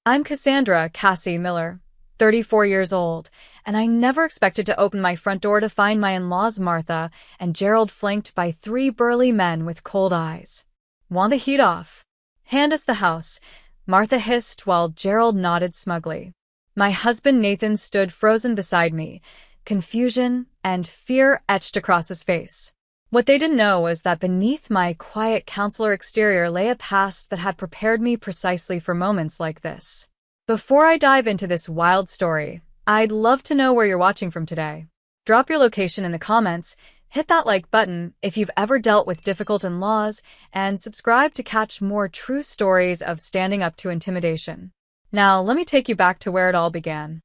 I'm Cassandra Cassie Miller, 34 years old, and I never expected to open my front door to find my in-laws Martha and Gerald flanked by three burly men with cold eyes. Want the heat off? Hand us the house, Martha hissed while Gerald nodded smugly. My husband Nathan stood frozen beside me, confusion and fear etched across his face. What they didn't know was that beneath my quiet counselor exterior lay a past that had prepared me precisely for moments like this. Before I dive into this wild story, I'd love to know where you're watching from today. Drop your location in the comments, hit that like button if you've ever dealt with difficult in-laws, and subscribe to catch more true stories of standing up to intimidation. Now, let me take you back to where it all began.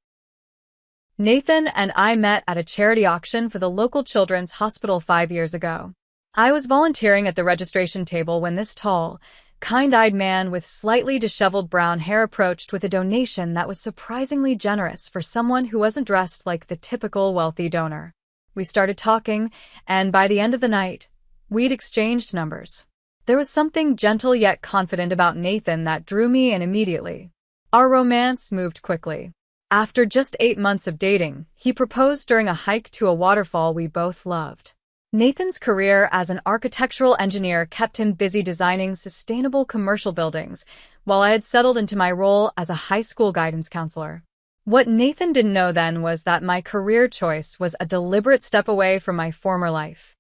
Nathan and I met at a charity auction for the local children's hospital 5 years ago. I was volunteering at the registration table when this tall, kind-eyed man with slightly disheveled brown hair approached with a donation that was surprisingly generous for someone who wasn't dressed like the typical wealthy donor. We started talking, and by the end of the night, we'd exchanged numbers. There was something gentle yet confident about Nathan that drew me in immediately. Our romance moved quickly. After just 8 months of dating, he proposed during a hike to a waterfall we both loved. Nathan's career as an architectural engineer kept him busy designing sustainable commercial buildings, while I had settled into my role as a high school guidance counselor. What Nathan didn't know then was that my career choice was a deliberate step away from my former life.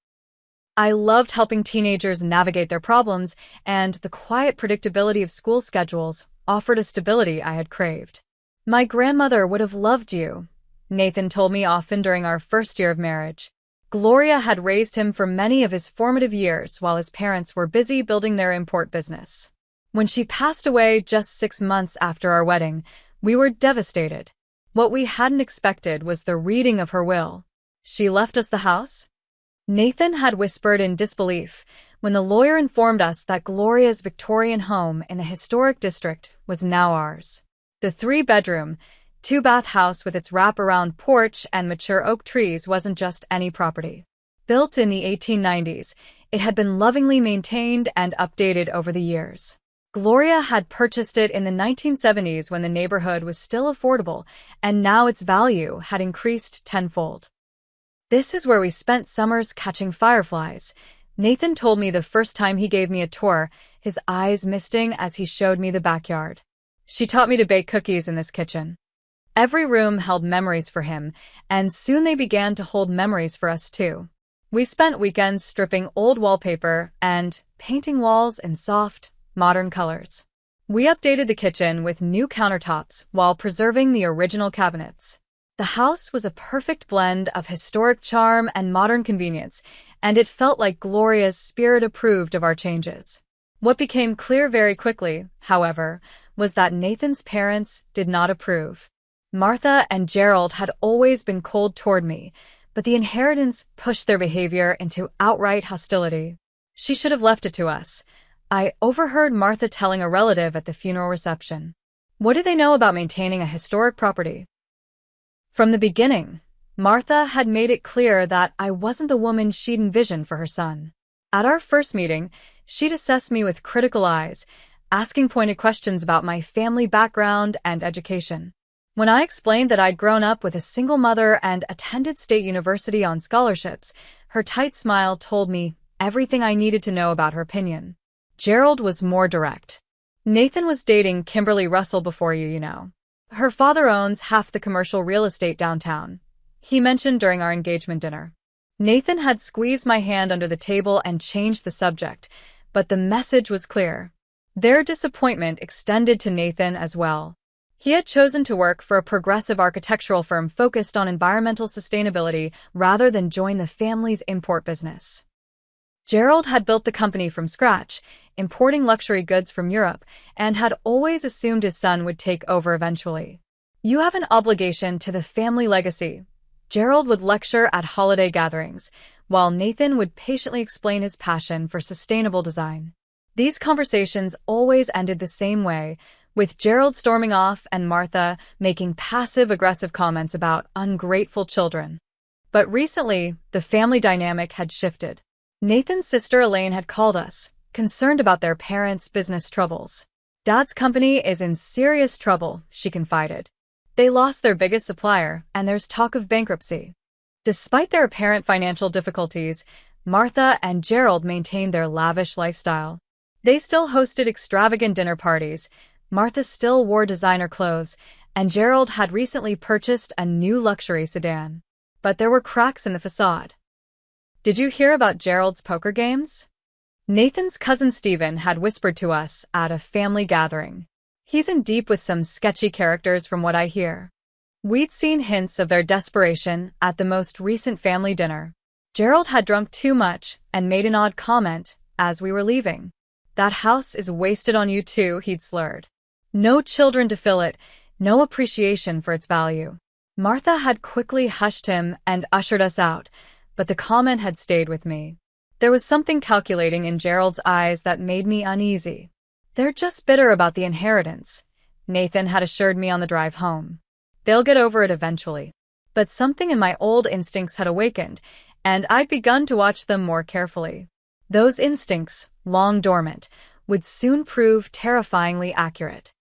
I loved helping teenagers navigate their problems, and the quiet predictability of school schedules offered a stability I had craved. My grandmother would have loved you, Nathan told me often during our first year of marriage. Gloria had raised him for many of his formative years while his parents were busy building their import business. When she passed away just 6 months after our wedding, we were devastated. What we hadn't expected was the reading of her will. She left us the house? Nathan had whispered in disbelief when the lawyer informed us that Gloria's Victorian home in the historic district was now ours. The 3-bedroom, 2-bath house with its wrap-around porch and mature oak trees wasn't just any property. Built in the 1890s, it had been lovingly maintained and updated over the years. Gloria had purchased it in the 1970s when the neighborhood was still affordable, and now its value had increased tenfold. This is where we spent summers catching fireflies, Nathan told me the first time he gave me a tour, his eyes misting as he showed me the backyard. She taught me to bake cookies in this kitchen. Every room held memories for him, and soon they began to hold memories for us too. We spent weekends stripping old wallpaper and painting walls in soft, modern colors. We updated the kitchen with new countertops while preserving the original cabinets. The house was a perfect blend of historic charm and modern convenience, and it felt like Gloria's spirit approved of our changes. What became clear very quickly, however, was that Nathan's parents did not approve. Martha and Gerald had always been cold toward me, but the inheritance pushed their behavior into outright hostility. She should have left it to us, I overheard Martha telling a relative at the funeral reception. What do they know about maintaining a historic property? From the beginning, Martha had made it clear that I wasn't the woman she'd envisioned for her son. At our first meeting, she'd assessed me with critical eyes, asking pointed questions about my family background and education. When I explained that I'd grown up with a single mother and attended state university on scholarships, her tight smile told me everything I needed to know about her opinion. Gerald was more direct. Nathan was dating Kimberly Russell before you know. Her father owns half the commercial real estate downtown, he mentioned during our engagement dinner. Nathan had squeezed my hand under the table and changed the subject, but the message was clear. Their disappointment extended to Nathan as well. He had chosen to work for a progressive architectural firm focused on environmental sustainability rather than join the family's import business. Gerald had built the company from scratch, importing luxury goods from Europe, and had always assumed his son would take over eventually. You have an obligation to the family legacy. Gerald would lecture at holiday gatherings, while Nathan would patiently explain his passion for sustainable design. These conversations always ended the same way, with Gerald storming off and Martha making passive-aggressive comments about ungrateful children. But recently, the family dynamic had shifted. Nathan's sister Elaine had called us, concerned about their parents' business troubles. Dad's company is in serious trouble, she confided. They lost their biggest supplier, and there's talk of bankruptcy. Despite their apparent financial difficulties, Martha and Gerald maintained their lavish lifestyle. They still hosted extravagant dinner parties, Martha still wore designer clothes, and Gerald had recently purchased a new luxury sedan. But there were cracks in the facade. Did you hear about Gerald's poker games? Nathan's cousin Stephen had whispered to us at a family gathering. He's in deep with some sketchy characters from what I hear. We'd seen hints of their desperation at the most recent family dinner. Gerald had drunk too much and made an odd comment as we were leaving. That house is wasted on you too, he'd slurred. No children to fill it, no appreciation for its value. Martha had quickly hushed him and ushered us out, but the comment had stayed with me. There was something calculating in Gerald's eyes that made me uneasy. They're just bitter about the inheritance, Nathan had assured me on the drive home. They'll get over it eventually. But something in my old instincts had awakened, and I'd begun to watch them more carefully. Those instincts, long dormant, would soon prove terrifyingly accurate.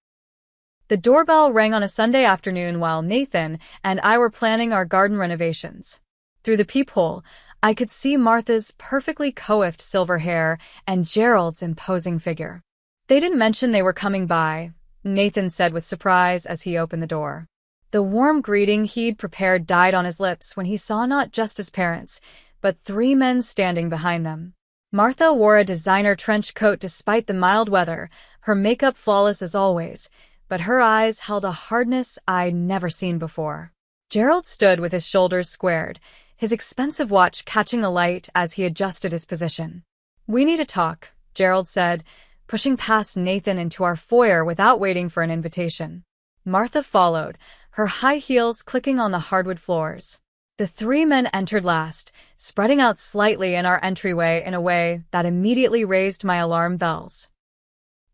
The doorbell rang on a Sunday afternoon while Nathan and I were planning our garden renovations. Through the peephole, I could see Martha's perfectly coiffed silver hair and Gerald's imposing figure. They didn't mention they were coming by, Nathan said with surprise as he opened the door. The warm greeting he'd prepared died on his lips when he saw not just his parents, but 3 men standing behind them. Martha wore a designer trench coat despite the mild weather, her makeup flawless as always, but her eyes held a hardness I'd never seen before. Gerald stood with his shoulders squared, his expensive watch catching the light as he adjusted his position. "We need to talk," Gerald said, pushing past Nathan into our foyer without waiting for an invitation. Martha followed, her high heels clicking on the hardwood floors. The 3 men entered last, spreading out slightly in our entryway in a way that immediately raised my alarm bells.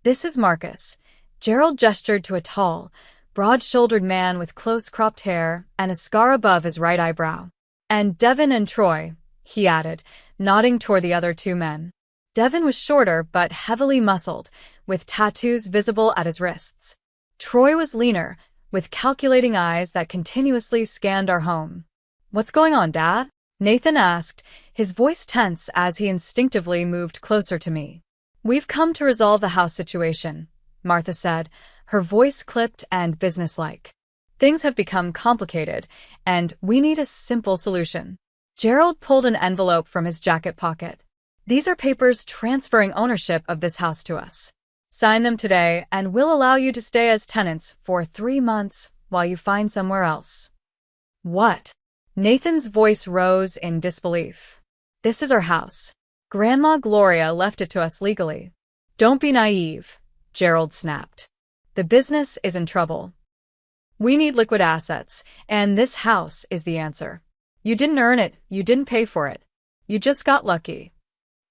"This is Marcus." Gerald gestured to a tall, broad-shouldered man with close-cropped hair and a scar above his right eyebrow. "And Devin and Troy," he added, nodding toward the other 2 men. Devin was shorter but heavily muscled, with tattoos visible at his wrists. Troy was leaner, with calculating eyes that continuously scanned our home. "What's going on, Dad?" Nathan asked, his voice tense as he instinctively moved closer to me. "We've come to resolve the house situation," Martha said, her voice clipped and businesslike. "Things have become complicated, and we need a simple solution." Gerald pulled an envelope from his jacket pocket. "These are papers transferring ownership of this house to us. Sign them today, and we'll allow you to stay as tenants for 3 months while you find somewhere else." "What?" Nathan's voice rose in disbelief. "This is our house. Grandma Gloria left it to us legally." "Don't be naive," Gerald snapped. "The business is in trouble. We need liquid assets, and this house is the answer. You didn't earn it, you didn't pay for it. You just got lucky."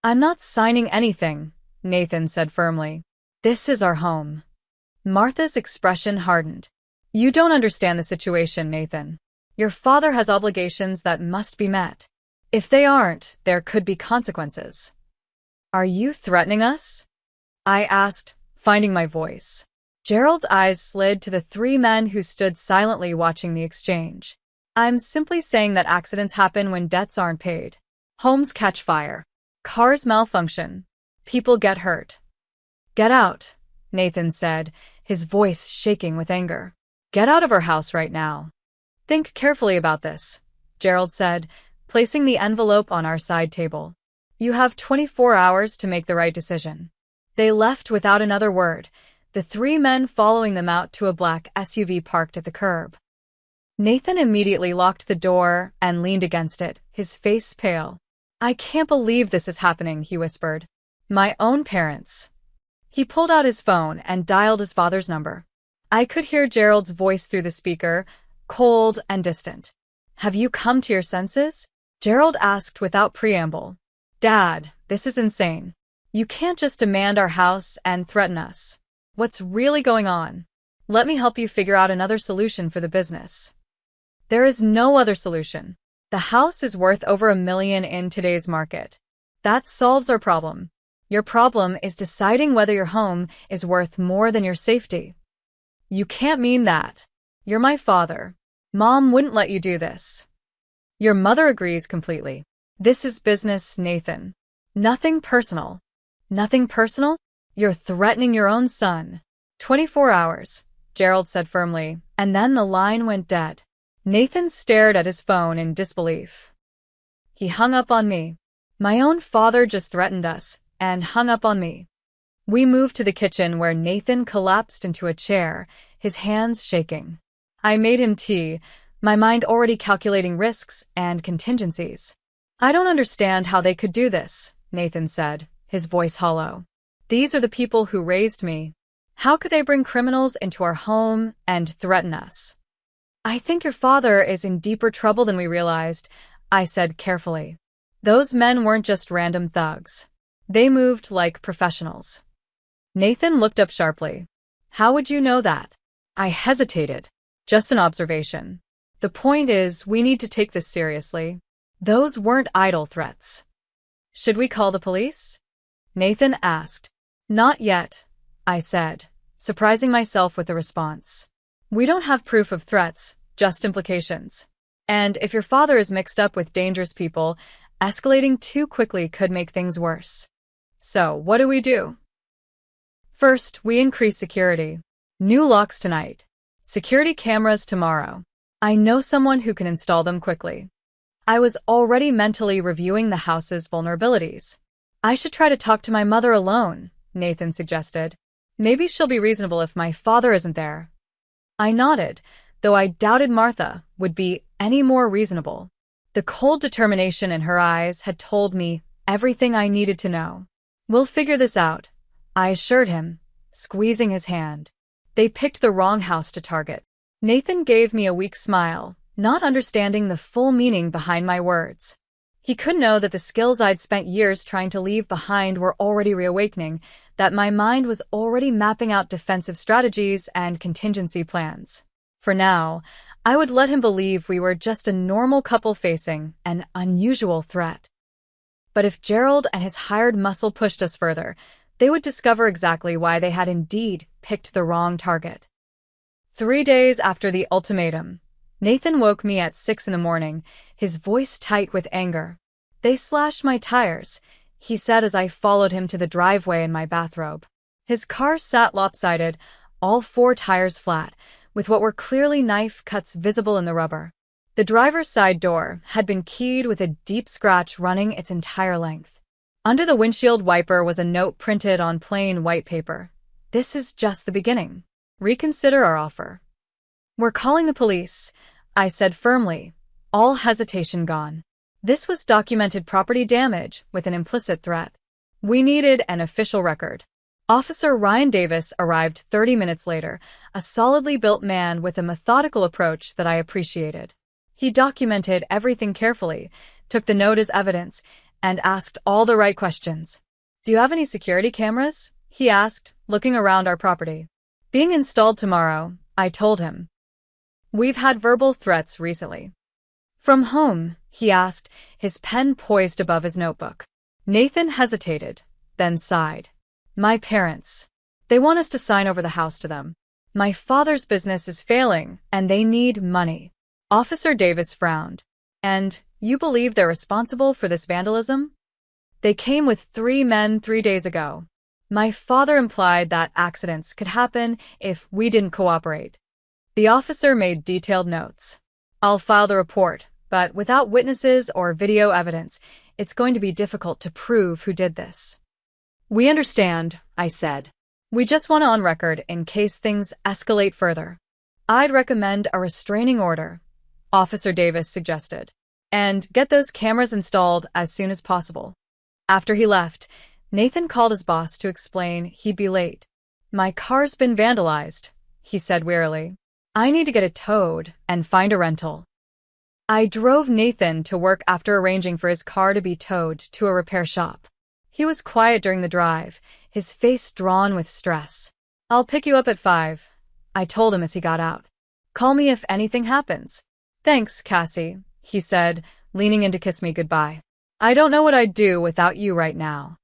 "I'm not signing anything," Nathan said firmly. "This is our home." Martha's expression hardened. "You don't understand the situation, Nathan. Your father has obligations that must be met. If they aren't, there could be consequences." "Are you threatening us?" I asked, finding my voice. Gerald's eyes slid to the 3 men who stood silently watching the exchange. "I'm simply saying that accidents happen when debts aren't paid. Homes catch fire. Cars malfunction. People get hurt." "Get out," Nathan said, his voice shaking with anger. "Get out of our house right now." "Think carefully about this," Gerald said, placing the envelope on our side table. "You have 24 hours to make the right decision." They left without another word, the 3 men following them out to a black SUV parked at the curb. Nathan immediately locked the door and leaned against it, his face pale. "I can't believe this is happening," he whispered. "My own parents." He pulled out his phone and dialed his father's number. I could hear Gerald's voice through the speaker, cold and distant. "Have you come to your senses?" Gerald asked without preamble. "Dad, this is insane. You can't just demand our house and threaten us. What's really going on? Let me help you figure out another solution for the business." "There is no other solution. The house is worth over $1 million in today's market. That solves our problem. Your problem is deciding whether your home is worth more than your safety. You can't mean that. You're my father. Mom wouldn't let you do this. Your mother agrees completely. This is business, Nathan. Nothing personal. Nothing personal? You're threatening your own son. 24 hours, Gerald said firmly, and then the line went dead. Nathan stared at his phone in disbelief. He hung up on me. My own father just threatened us, and hung up on me. We moved to the kitchen where Nathan collapsed into a chair, his hands shaking. I made him tea, my mind already calculating risks and contingencies. I don't understand how they could do this, Nathan said, his voice hollow. These are the people who raised me. How could they bring criminals into our home and threaten us? I think your father is in deeper trouble than we realized, I said carefully. Those men weren't just random thugs. They moved like professionals. Nathan looked up sharply. How would you know that? I hesitated. Just an observation. The point is, we need to take this seriously. Those weren't idle threats. Should we call the police? Nathan asked. Not yet, I said, surprising myself with the response. We don't have proof of threats, just implications. And if your father is mixed up with dangerous people, escalating too quickly could make things worse. So, what do we do? First, we increase security. New locks tonight. Security cameras tomorrow. I know someone who can install them quickly. I was already mentally reviewing the house's vulnerabilities. I should try to talk to my mother alone, Nathan suggested. Maybe she'll be reasonable if my father isn't there. I nodded, though I doubted Martha would be any more reasonable. The cold determination in her eyes had told me everything I needed to know. We'll figure this out, I assured him, squeezing his hand. They picked the wrong house to target. Nathan gave me a weak smile, not understanding the full meaning behind my words. He could know that the skills I'd spent years trying to leave behind were already reawakening, that my mind was already mapping out defensive strategies and contingency plans. For now, I would let him believe we were just a normal couple facing an unusual threat. But if Gerald and his hired muscle pushed us further, they would discover exactly why they had indeed picked the wrong target. 3 days after the ultimatum, Nathan woke me at 6 a.m, his voice tight with anger. They slashed my tires, he said as I followed him to the driveway in my bathrobe. His car sat lopsided, all 4 tires flat, with what were clearly knife cuts visible in the rubber. The driver's side door had been keyed with a deep scratch running its entire length. Under the windshield wiper was a note printed on plain white paper. This is just the beginning. Reconsider our offer. We're calling the police, I said firmly, all hesitation gone. This was documented property damage with an implicit threat. We needed an official record. Officer Ryan Davis arrived 30 minutes later, a solidly built man with a methodical approach that I appreciated. He documented everything carefully, took the note as evidence, and asked all the right questions. Do you have any security cameras? He asked, looking around our property. Being installed tomorrow, I told him. We've had verbal threats recently. From whom? He asked, his pen poised above his notebook. Nathan hesitated, then sighed. My parents. They want us to sign over the house to them. My father's business is failing, and they need money. Officer Davis frowned. And you believe they're responsible for this vandalism? They came with 3 men 3 days ago. My father implied that accidents could happen if we didn't cooperate. The officer made detailed notes. I'll file the report, but without witnesses or video evidence, it's going to be difficult to prove who did this. We understand, I said. We just want on record in case things escalate further. I'd recommend a restraining order, Officer Davis suggested, and get those cameras installed as soon as possible. After he left, Nathan called his boss to explain he'd be late. My car's been vandalized, he said wearily. I need to get it towed and find a rental. I drove Nathan to work after arranging for his car to be towed to a repair shop. He was quiet during the drive, his face drawn with stress. I'll pick you up at 5, I told him as he got out. Call me if anything happens. Thanks, Cassie, he said, leaning in to kiss me goodbye. I don't know what I'd do without you right now.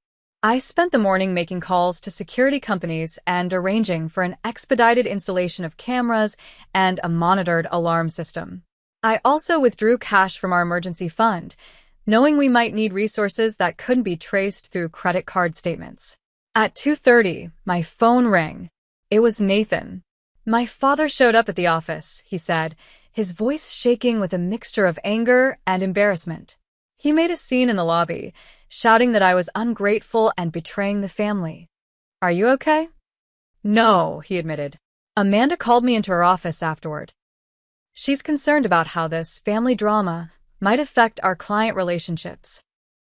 I spent the morning making calls to security companies and arranging for an expedited installation of cameras and a monitored alarm system. I also withdrew cash from our emergency fund, knowing we might need resources that couldn't be traced through credit card statements. At 2:30, my phone rang. It was Nathan. My father showed up at the office, he said, his voice shaking with a mixture of anger and embarrassment. He made a scene in the lobby, shouting that I was ungrateful and betraying the family. "Are you okay?" "No," he admitted. Amanda called me into her office afterward. She's concerned about how this family drama might affect our client relationships.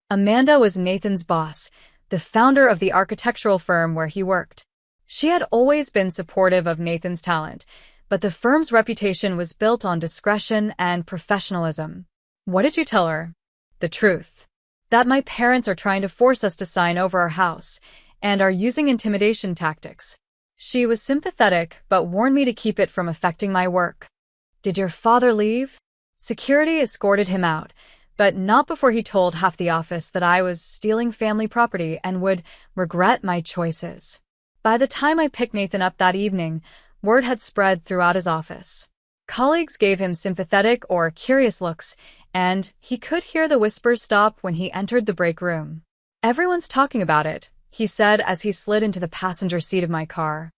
Amanda was Nathan's boss, the founder of the architectural firm where he worked. She had always been supportive of Nathan's talent, but the firm's reputation was built on discretion and professionalism. "What did you tell her?" "The truth. That my parents are trying to force us to sign over our house and are using intimidation tactics." She was sympathetic but warned me to keep it from affecting my work. "Did your father leave?" Security escorted him out, but not before he told half the office that I was stealing family property and would regret my choices. By the time I picked Nathan up that evening, word had spread throughout his office. Colleagues gave him sympathetic or curious looks, and he could hear the whispers stop when he entered the break room. "Everyone's talking about it," he said as he slid into the passenger seat of my car.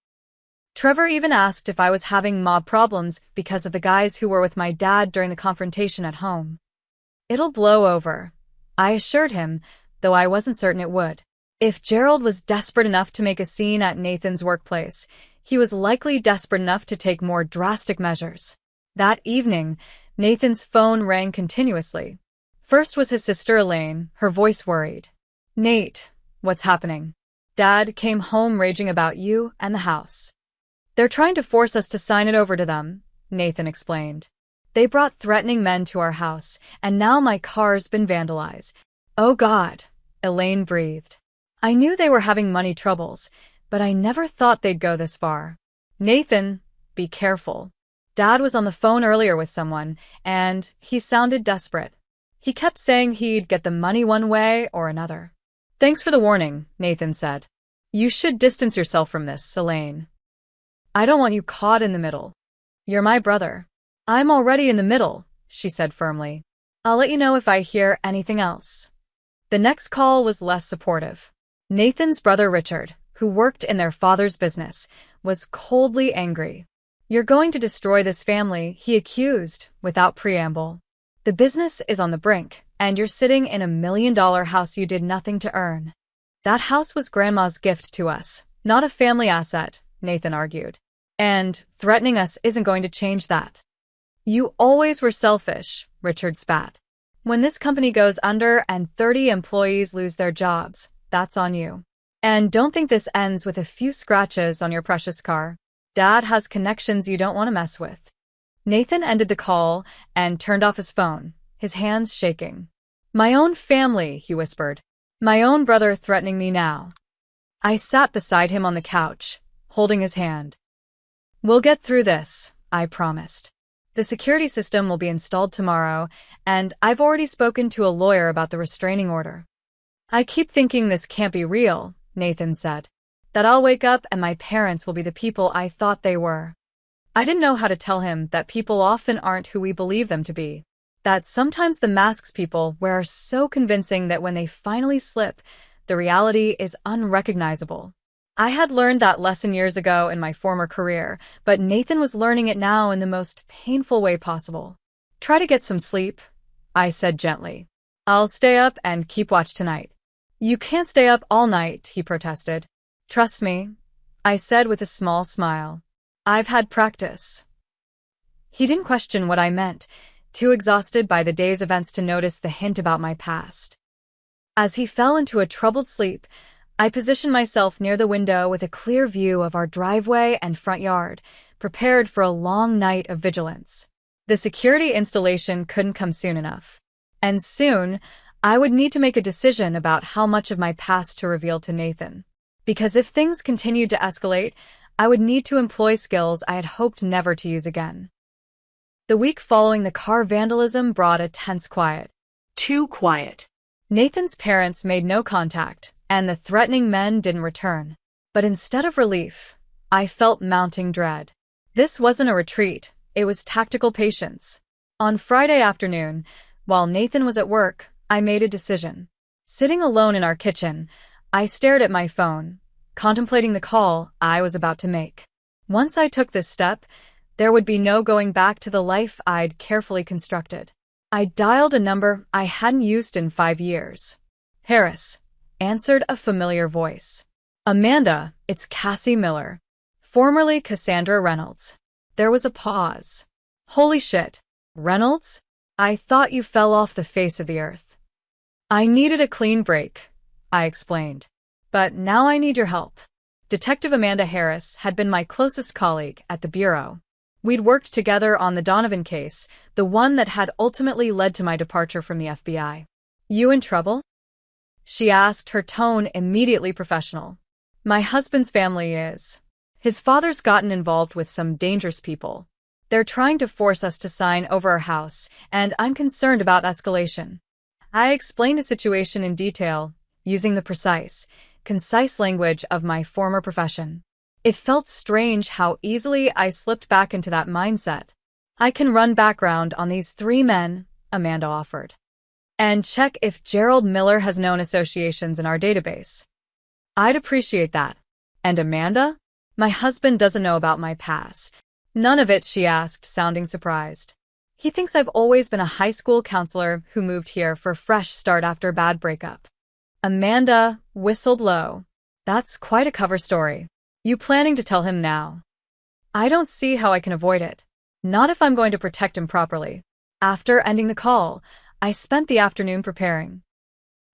Trevor even asked if I was having mob problems because of the guys who were with my dad during the confrontation at home. "It'll blow over," I assured him, though I wasn't certain it would. If Gerald was desperate enough to make a scene at Nathan's workplace, he was likely desperate enough to take more drastic measures. That evening, Nathan's phone rang continuously. First was his sister Elaine, her voice worried. "Nate, what's happening?" "Dad came home raging about you and the house. They're trying to force us to sign it over to them," Nathan explained. "They brought threatening men to our house, and now my car's been vandalized." "Oh God," Elaine breathed. I knew they were having money troubles, but I never thought they'd go this far. "Nathan, be careful. Dad was on the phone earlier with someone, and he sounded desperate. He kept saying he'd get the money one way or another." "Thanks for the warning," Nathan said. "You should distance yourself from this, Elaine. I don't want you caught in the middle. You're my brother." "I'm already in the middle," she said firmly. "I'll let you know if I hear anything else." The next call was less supportive. Nathan's brother Richard, who worked in their father's business, was coldly angry. "You're going to destroy this family," he accused, without preamble. "The business is on the brink, and you're sitting in $1 million house you did nothing to earn." "That house was Grandma's gift to us, not a family asset," Nathan argued. "And threatening us isn't going to change that." "You always were selfish," Richard spat. "When this company goes under and 30 employees lose their jobs, that's on you. And don't think this ends with a few scratches on your precious car. Dad has connections you don't want to mess with." Nathan ended the call and turned off his phone, his hands shaking. "My own family," he whispered. "My own brother threatening me now." I sat beside him on the couch, holding his hand. "We'll get through this," I promised. "The security system will be installed tomorrow, and I've already spoken to a lawyer about the restraining order." "I keep thinking this can't be real," Nathan said. "That I'll wake up and my parents will be the people I thought they were." I didn't know how to tell him that people often aren't who we believe them to be. That sometimes the masks people wear are so convincing that when they finally slip, the reality is unrecognizable. I had learned that lesson years ago in my former career, but Nathan was learning it now in the most painful way possible. "Try to get some sleep," I said gently. "I'll stay up and keep watch tonight." "You can't stay up all night," he protested. "Trust me," I said with a small smile. "I've had practice." He didn't question what I meant, too exhausted by the day's events to notice the hint about my past. As he fell into a troubled sleep, I positioned myself near the window with a clear view of our driveway and front yard, prepared for a long night of vigilance. The security installation couldn't come soon enough. And soon, I would need to make a decision about how much of my past to reveal to Nathan. Because if things continued to escalate, I would need to employ skills I had hoped never to use again. The week following the car vandalism brought a tense quiet. Too quiet. Nathan's parents made no contact, and the threatening men didn't return. But instead of relief, I felt mounting dread. This wasn't a retreat, it was tactical patience. On Friday afternoon, while Nathan was at work, I made a decision. Sitting alone in our kitchen, I stared at my phone, contemplating the call I was about to make. Once I took this step, there would be no going back to the life I'd carefully constructed. I dialed a number I hadn't used in 5 years. "Harris," answered a familiar voice. "Amanda, it's Cassie Miller. Formerly Cassandra Reynolds." There was a pause. "Holy shit. Reynolds? I thought you fell off the face of the earth." "I needed a clean break," I explained. "But now I need your help." Detective Amanda Harris had been my closest colleague at the Bureau. We'd worked together on the Donovan case, the one that had ultimately led to my departure from the FBI. "You in trouble?" she asked, her tone immediately professional. "My husband's family is. His father's gotten involved with some dangerous people. They're trying to force us to sign over our house, and I'm concerned about escalation." I explained the situation in detail, using the concise language of my former profession. It felt strange how easily I slipped back into that mindset. "I can run background on these 3 men," Amanda offered, "and check if Gerald Miller has known associations in our database." "I'd appreciate that." "And Amanda? My husband doesn't know about my past." "None of it?" she asked, sounding surprised. "He thinks I've always been a high school counselor who moved here for a fresh start after a bad breakup." Amanda whistled low. "That's quite a cover story. You planning to tell him now?" "I don't see how I can avoid it. Not if I'm going to protect him properly." After ending the call, I spent the afternoon preparing.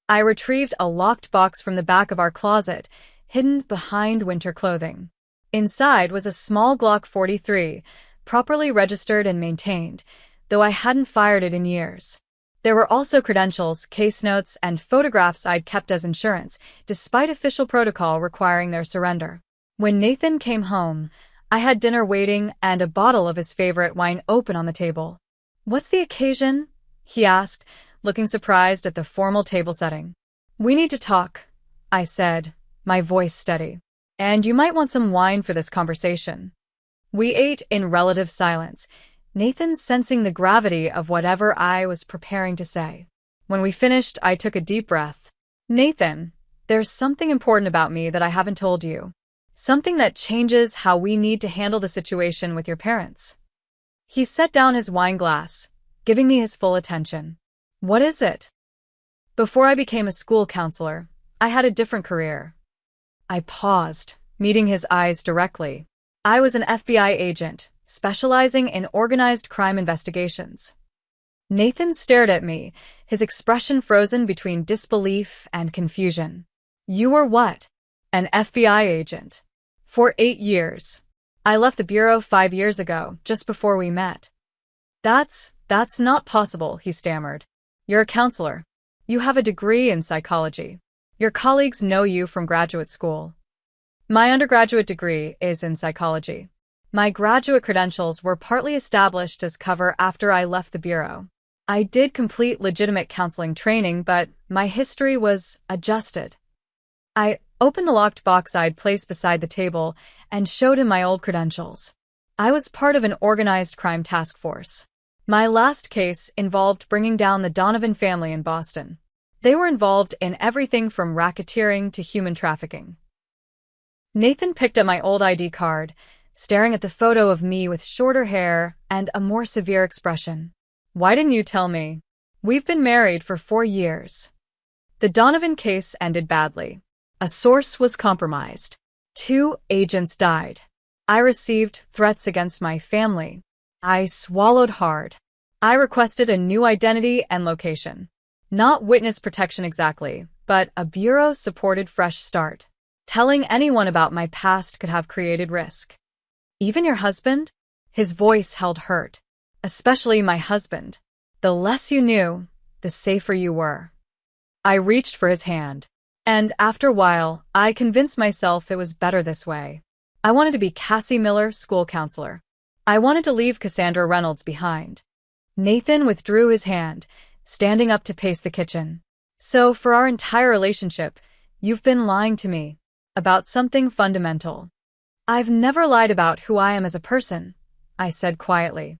I retrieved a locked box from the back of our closet, hidden behind winter clothing. Inside was a small Glock 43, properly registered and maintained, though I hadn't fired it in years. There were also credentials, case notes, and photographs I'd kept as insurance, despite official protocol requiring their surrender. When Nathan came home, I had dinner waiting and a bottle of his favorite wine open on the table. "What's the occasion?" he asked, looking surprised at the formal table setting. "We need to talk," I said, my voice steady. "And you might want some wine for this conversation." We ate in relative silence, Nathan sensing the gravity of whatever I was preparing to say. When we finished, I took a deep breath. "Nathan, there's something important about me that I haven't told you. Something that changes how we need to handle the situation with your parents." He set down his wine glass, giving me his full attention. "What is it?" "Before I became a school counselor, I had a different career." I paused, meeting his eyes directly. "I was an FBI agent, specializing in organized crime investigations." Nathan stared at me, his expression frozen between disbelief and confusion. "You were what?" "An FBI agent. For 8 years. I left the Bureau 5 years ago, just before we met." That's not possible," he stammered. "You're a counselor. You have a degree in psychology. Your colleagues know you from graduate school." "My undergraduate degree is in psychology. My graduate credentials were partly established as cover after I left the Bureau. I did complete legitimate counseling training, but my history was adjusted." I opened the locked box I'd placed beside the table and showed him my old credentials. I was part of an organized crime task force. My last case involved bringing down the Donovan family in Boston. They were involved in everything from racketeering to human trafficking. Nathan picked up my old ID card, staring at the photo of me with shorter hair and a more severe expression. "Why didn't you tell me? We've been married for 4 years." The Donovan case ended badly. A source was compromised. 2 agents died. I received threats against my family. I swallowed hard. I requested a new identity and location. Not witness protection exactly, but a Bureau-supported fresh start. Telling anyone about my past could have created risk. "Even your husband?" His voice held hurt. "Especially my husband. The less you knew, the safer you were." I reached for his hand. And after a while, I convinced myself it was better this way. I wanted to be Cassie Miller, school counselor. I wanted to leave Cassandra Reynolds behind. Nathan withdrew his hand, standing up to pace the kitchen. "So for our entire relationship, You've been lying to me about something fundamental. I've never lied about who I am as a person, I said quietly.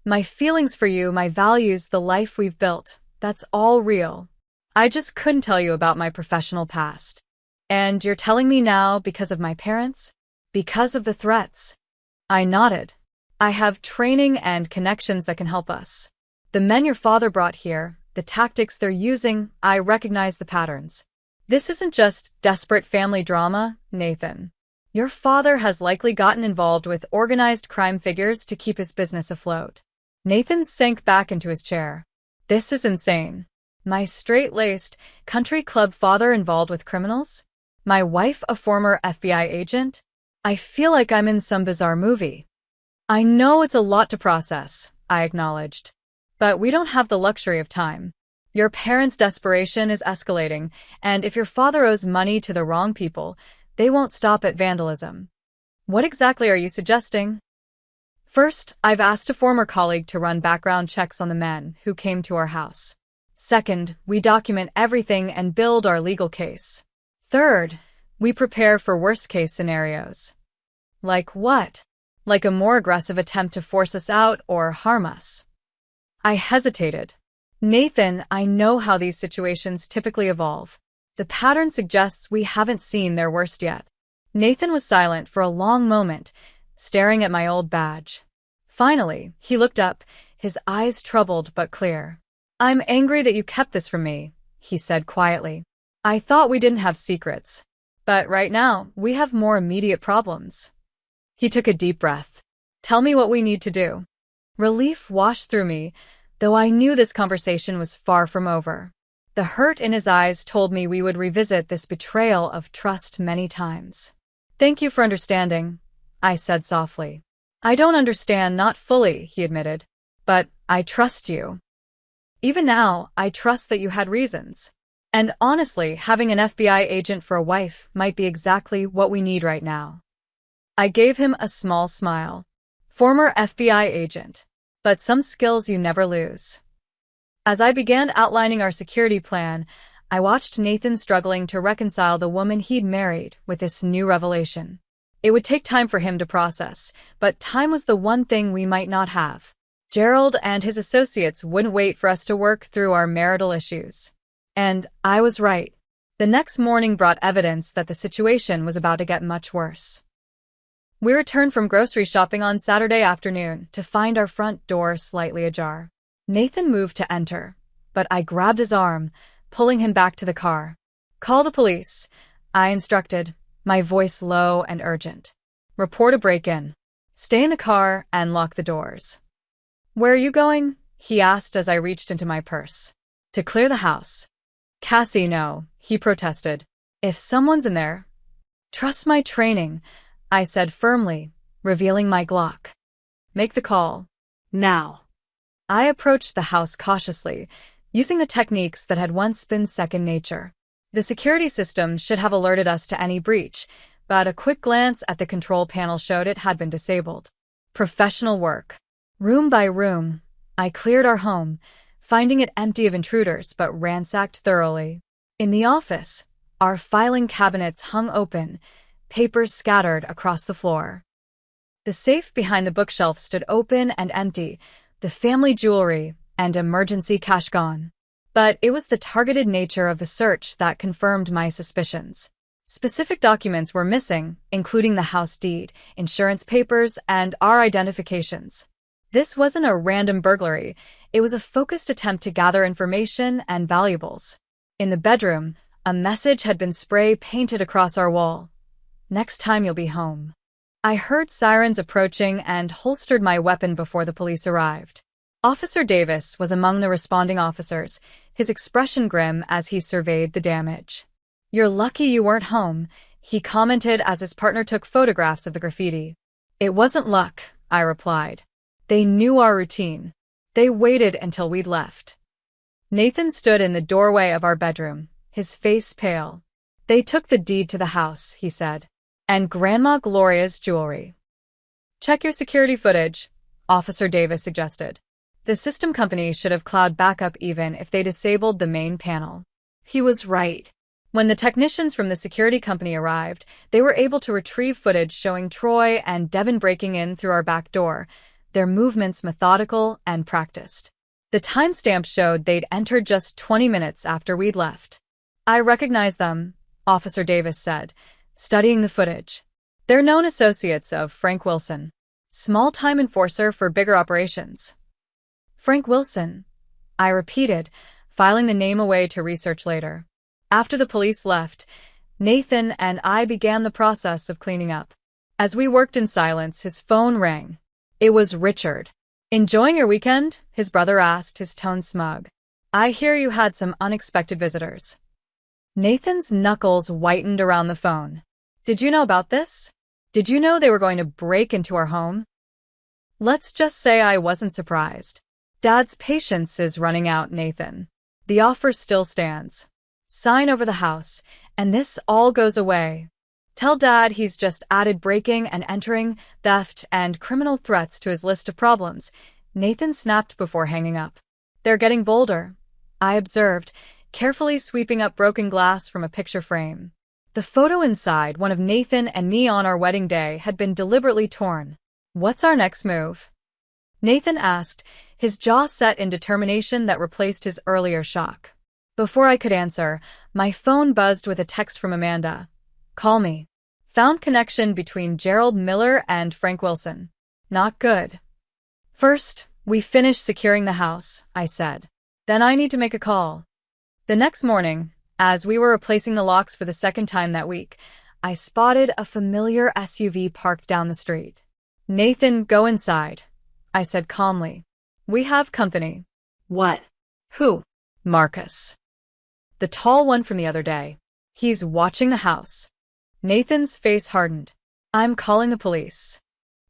My feelings for you, my values, the life we've built, that's all real. I just couldn't tell you about my professional past. And you're telling me now because of my parents? Because of the threats? I nodded. I have training and connections that can help us. The men your father brought here, the tactics they're using, I recognize the patterns. This isn't just desperate family drama, Nathan. Your father has likely gotten involved with organized crime figures to keep his business afloat. Nathan sank back into his chair. This is insane. My straight-laced, country club father involved with criminals? My wife a former FBI agent? I feel like I'm in some bizarre movie. I know it's a lot to process, I acknowledged. But we don't have the luxury of time. Your parents' desperation is escalating, and if your father owes money to the wrong people, they won't stop at vandalism. What exactly are you suggesting? First, I've asked a former colleague to run background checks on the men who came to our house. Second, we document everything and build our legal case. Third, we prepare for worst-case scenarios. Like what? Like a more aggressive attempt to force us out or harm us. I hesitated. Nathan, I know how these situations typically evolve. The pattern suggests we haven't seen their worst yet. Nathan was silent for a long moment, staring at my old badge. Finally, he looked up, his eyes troubled but clear. I'm angry that you kept this from me, he said quietly. I thought we didn't have secrets. But right now, we have more immediate problems. He took a deep breath. Tell me what we need to do. Relief washed through me, though I knew this conversation was far from over. The hurt in his eyes told me we would revisit this betrayal of trust many times. Thank you for understanding, I said softly. I don't understand, not fully, he admitted. But I trust you. Even now, I trust that you had reasons. And honestly, having an FBI agent for a wife might be exactly what we need right now. I gave him a small smile. Former FBI agent. But some skills you never lose. As I began outlining our security plan, I watched Nathan struggling to reconcile the woman he'd married with this new revelation. It would take time for him to process, but time was the one thing we might not have. Gerald and his associates wouldn't wait for us to work through our marital issues. And I was right. The next morning brought evidence that the situation was about to get much worse. We returned from grocery shopping on Saturday afternoon to find our front door slightly ajar. Nathan moved to enter, but I grabbed his arm, pulling him back to the car. Call the police, I instructed, my voice low and urgent. Report a break-in. Stay in the car and lock the doors. Where are you going? He asked as I reached into my purse. To clear the house. Cassie, no, he protested. If someone's in there. Trust my training, I said firmly, revealing my Glock. Make the call. Now. I approached the house cautiously, using the techniques that had once been second nature. The security system should have alerted us to any breach, but a quick glance at the control panel showed it had been disabled. Professional work. Room by room, I cleared our home, finding it empty of intruders but ransacked thoroughly. In the office, our filing cabinets hung open, papers scattered across the floor. The safe behind the bookshelf stood open and empty, the family jewelry and emergency cash gone. But it was the targeted nature of the search that confirmed my suspicions. Specific documents were missing, including the house deed, insurance papers, and our identifications. This wasn't a random burglary, it was a focused attempt to gather information and valuables. In the bedroom, a message had been spray-painted across our wall. Next time you'll be home. I heard sirens approaching and holstered my weapon before the police arrived. Officer Davis was among the responding officers, his expression grim as he surveyed the damage. You're lucky you weren't home, he commented as his partner took photographs of the graffiti. It wasn't luck, I replied. They knew our routine. They waited until we'd left. Nathan stood in the doorway of our bedroom, his face pale. They took the deed to the house, he said. And Grandma Gloria's jewelry. Check your security footage, Officer Davis suggested. The system company should have cloud backup even if they disabled the main panel. He was right. When the technicians from the security company arrived, they were able to retrieve footage showing Troy and Devin breaking in through our back door, their movements methodical and practiced. The timestamp showed they'd entered just 20 minutes after we'd left. "I recognize them," Officer Davis said, studying the footage. "They're known associates of Frank Wilson, small-time enforcer for bigger operations." "Frank Wilson," I repeated, filing the name away to research later. After the police left, Nathan and I began the process of cleaning up. As we worked in silence, his phone rang. It was Richard. "Enjoying your weekend?" his brother asked, his tone smug. "I hear you had some unexpected visitors." Nathan's knuckles whitened around the phone. "Did you know about this? Did you know they were going to break into our home?" Let's just say I wasn't surprised. Dad's patience is running out, Nathan. The offer still stands. Sign over the house, and this all goes away. Tell Dad he's just added breaking and entering, theft, and criminal threats to his list of problems. Nathan snapped before hanging up. "They're getting bolder," I observed, carefully sweeping up broken glass from a picture frame. The photo inside, one of Nathan and me on our wedding day, had been deliberately torn. "What's our next move?" Nathan asked, his jaw set in determination that replaced his earlier shock. Before I could answer, my phone buzzed with a text from Amanda. "Call me. Found connection between Gerald Miller and Frank Wilson. Not good." "First, we finish securing the house," I said. "Then I need to make a call." The next morning, as we were replacing the locks for the second time that week, I spotted a familiar SUV parked down the street. "Nathan, go inside," I said calmly. "We have company." "What? Who?" "Marcus. The tall one from the other day. He's watching the house." Nathan's face hardened. "I'm calling the police."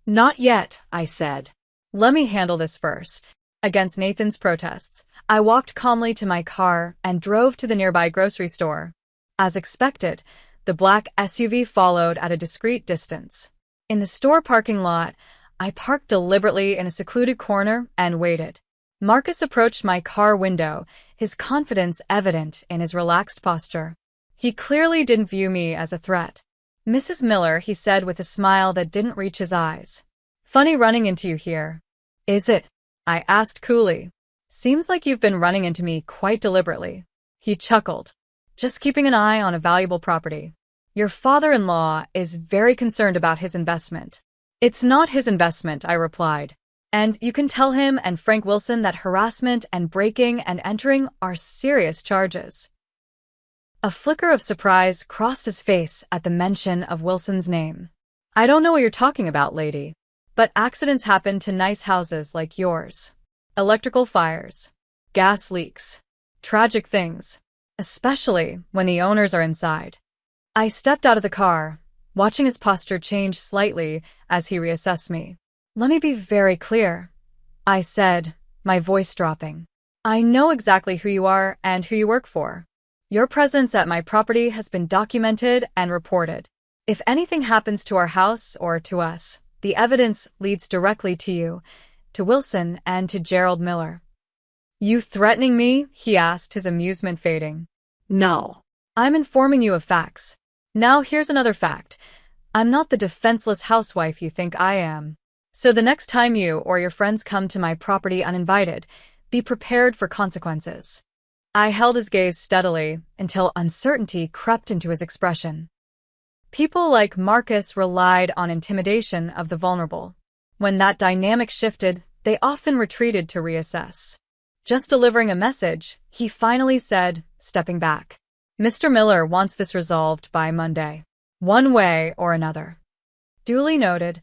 "Not yet," I said. "Let me handle this first." Against Nathan's protests, I walked calmly to my car and drove to the nearby grocery store. As expected, the black SUV followed at a discreet distance. In the store parking lot, I parked deliberately in a secluded corner and waited. Marcus approached my car window, his confidence evident in his relaxed posture. He clearly didn't view me as a threat. "Mrs. Miller," he said with a smile that didn't reach his eyes. "Funny running into you here." "Is it?" I asked coolly. "Seems like you've been running into me quite deliberately." He chuckled. "Just keeping an eye on a valuable property. Your father-in-law is very concerned about his investment." "It's not his investment," I replied. "And you can tell him and Frank Wilson that harassment and breaking and entering are serious charges." A flicker of surprise crossed his face at the mention of Wilson's name. "I don't know what you're talking about, lady. But accidents happen to nice houses like yours. Electrical fires, gas leaks, tragic things, especially when the owners are inside." I stepped out of the car, watching his posture change slightly as he reassessed me. "Let me be very clear," I said, my voice dropping. "I know exactly who you are and who you work for. Your presence at my property has been documented and reported. If anything happens to our house or to us, the evidence leads directly to you, to Wilson, and to Gerald Miller." "You threatening me?" he asked, his amusement fading. "No." "I'm informing you of facts. Now here's another fact. I'm not the defenseless housewife you think I am. So the next time you or your friends come to my property uninvited, be prepared for consequences." I held his gaze steadily until uncertainty crept into his expression. People like Marcus relied on intimidation of the vulnerable. When that dynamic shifted, they often retreated to reassess. Just delivering a message, he finally said, stepping back, "Mr. Miller wants this resolved by Monday, one way or another." "Duly noted,"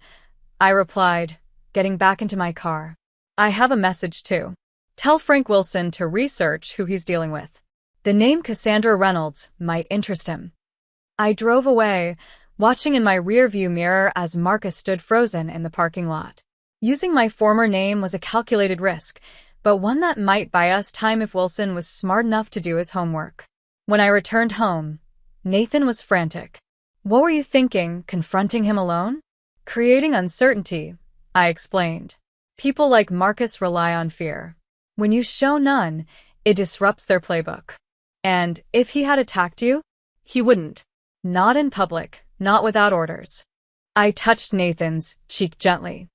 I replied, getting back into my car. "I have a message too. Tell Frank Wilson to research who he's dealing with. The name Cassandra Reynolds might interest him." I drove away, watching in my rearview mirror as Marcus stood frozen in the parking lot. Using my former name was a calculated risk, but one that might buy us time if Wilson was smart enough to do his homework. When I returned home, Nathan was frantic. "What were you thinking, confronting him alone?" "Creating uncertainty," I explained. "People like Marcus rely on fear. When you show none, it disrupts their playbook. And if he had attacked you, He wouldn't. Not in public, not without orders. I touched Nathan's cheek gently.